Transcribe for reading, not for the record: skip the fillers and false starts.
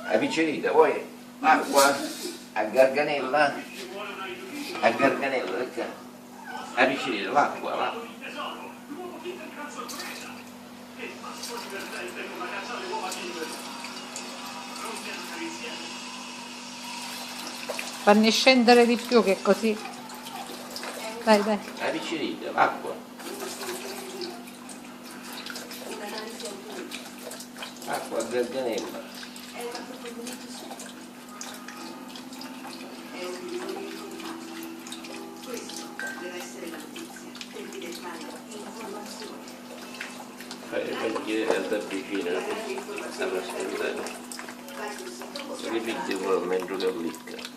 La piccerita, poi acqua a garganella, perché la piccerita, l'acqua. Farne scendere di più che così. Dai, dai. La piccerita, l'acqua. Acqua a garganella. Perché da vicino alla strada. Perché picchi pure mentre che licca.